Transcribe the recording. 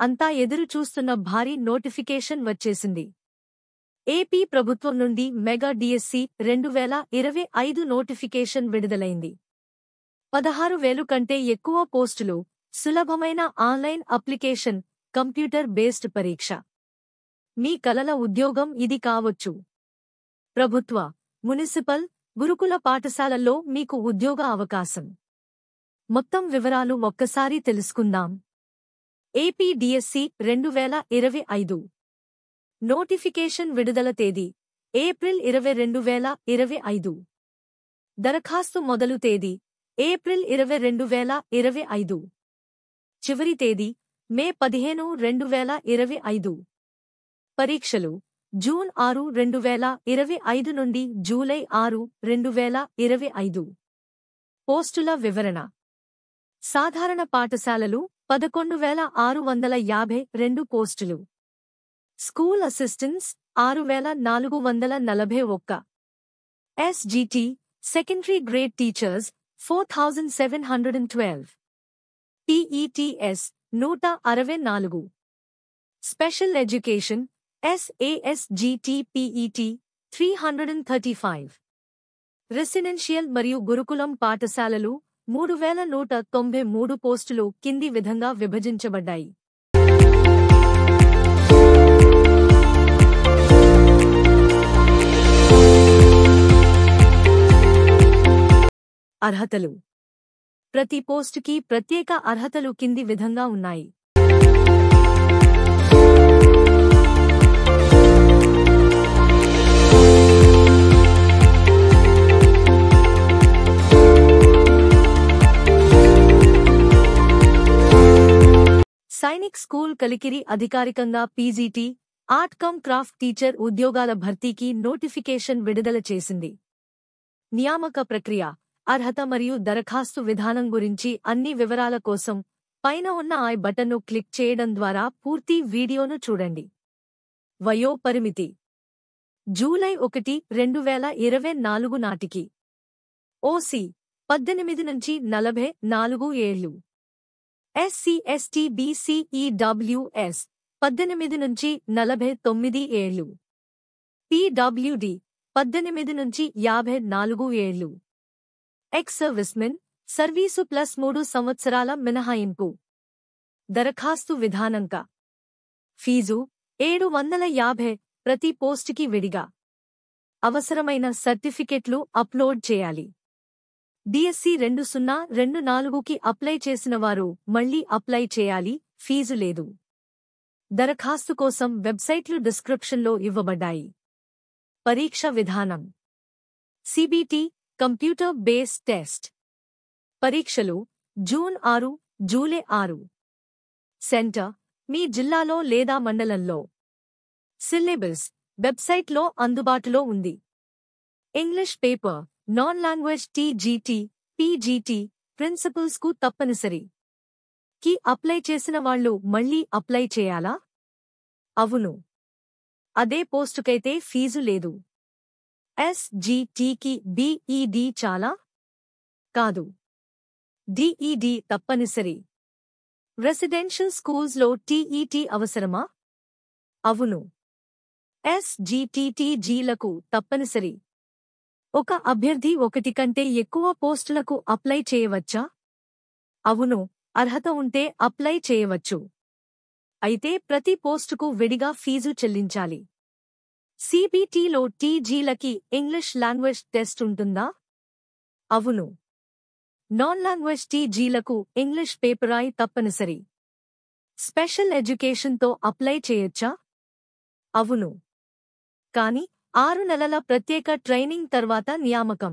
అంతా ఎదురుచూస్తున్న భారీ నోటిఫికేషన్ వచ్చేసింది. ఏపీ ప్రభుత్వం నుండి మెగా డిఎస్సి 2025 నోటిఫికేషన్ విడుదలైంది. 16,000 కంటే ఎక్కువ పోస్టులు, సులభమైన ఆన్లైన్ అప్లికేషన్, కంప్యూటర్ బేస్డ్ పరీక్ష. మీ కలల ఉద్యోగం ఇది కావచ్చు. ప్రభుత్వ, మునిసిపల్, గురుకుల పాఠశాలల్లో మీకు ఉద్యోగ అవకాశం. మొత్తం వివరాలు ఒక్కసారి తెలుసుకుందాం. ఏపీ డిఎస్సి 2025 నోటిఫికేషన్ విడుదల తేదీ ఏప్రిల్ 20, 2025. దరఖాస్తు మొదలు తేదీ ఏప్రిల్ 20, 2025. చివరి తేదీ మే 15, 2025. పరీక్షలు జూన్ 6, 2025 నుండి జూలై 6, 2025. పోస్టుల వివరణ. సాధారణ పాఠశాలలు 11,652 పోస్టులు. School assistants 6,441. SGT secondary grade teachers 4,712. TETs 164. Special education SASGT PET 335. Residential మరియు గురుకులం పాఠశాలలు 3,193 పోస్టులు కింది విధంగా విభజించబడ్డాయి. అర్హతలు. ప్రతి పోస్టుకి ప్రత్యేక అర్హతలు కింది విధంగా ఉన్నాయి. సైనిక్ స్కూల్ కలికిరి అధికారికంగా PGT, art come craft teacher ఉద్యోగాల భర్తీకి నోటిఫికేషన్ విడుదల చేసింది. నియామక ప్రక్రియ, అర్హత మరియు దరఖాస్తు విధానం గురించి అన్ని వివరాల కోసం పైన ఉన్న ఐ బటన్ను క్లిక్ చేయడం ద్వారా పూర్తి వీడియోను చూడండి. వయో పరిమితి జూలై 1, 2024 నాటికి ఓసీ 18 నుంచి 44 ఏళ్లు, ఎస్సీ ఎస్టీ బీసీ ఈడబ్ల్యూఎస్ 18 నుంచి 49 ఏళ్లు, పీడబ్ల్యూడీ 18 నుంచి 54 ఏళ్లు. ఎక్స్ సర్వీస్మెన్ సర్వీసు +3 సంవత్సరాల మినహాయింపు. దరఖాస్తు విధానంక. ఫీజు 750 ప్రతి పోస్టుకి విడిగా. అవసరమైన సర్టిఫికెట్లు అప్లోడ్ చేయాలి. డిఎస్సి 2024కి అప్లై చేసిన వారు మళ్లీ అప్లై చేయాలి. ఫీజు లేదు. దరఖాస్తు కోసం వెబ్సైట్లు డిస్క్రిప్షన్లో ఇవ్వబడ్డాయి. పరీక్ష విధానం. CBT computer based test. పరీక్షలు జూన్ 6, జూలై 6. సెంటర్ మీ జిల్లాలో లేదా మండలంలో. సిలబస్ వెబ్సైట్లో అందుబాటులో ఉంది. English paper, non language TGT, PGT ప్రిన్సిపల్స్కు తప్పనిసరి. కి అప్లై చేసిన వాళ్లు మళ్లీ అప్లై చేయాలా? అవును. అదే పోస్టుకైతే ఫీజు లేదు. ఎస్జిటికి బీఈడీ చాలా? కాదు. డిఈడీ తప్పనిసరి. రెసిడెన్షియల్ స్కూల్స్లో టీఈటీ అవసరమా? అవును. ఎస్జిటిటీజీలకు తప్పనిసరి. ఒక అభ్యర్థి 1 కంటే ఎక్కువ పోస్టులకు అప్లై చేయవచ్చా? అవును. అర్హత ఉంటే అప్లై చేయవచ్చు. అయితే ప్రతి పోస్టుకు విడిగా ఫీజు చెల్లించాలి. సిబిటిలో టీజీలకి ఇంగ్లీష్ లాంగ్వేజ్ టెస్ట్ ఉంటుందా? అవును. నాన్ లాంగ్వేజ్ టీజీలకు ఇంగ్లీష్ పేపరాయి తప్పనిసరి. స్పెషల్ ఎడ్యుకేషన్తో అప్లై చేయొచ్చా? అవును. కానీ 6 నెలల ప్రత్యేక ట్రైనింగ్ తర్వాత నియామకం.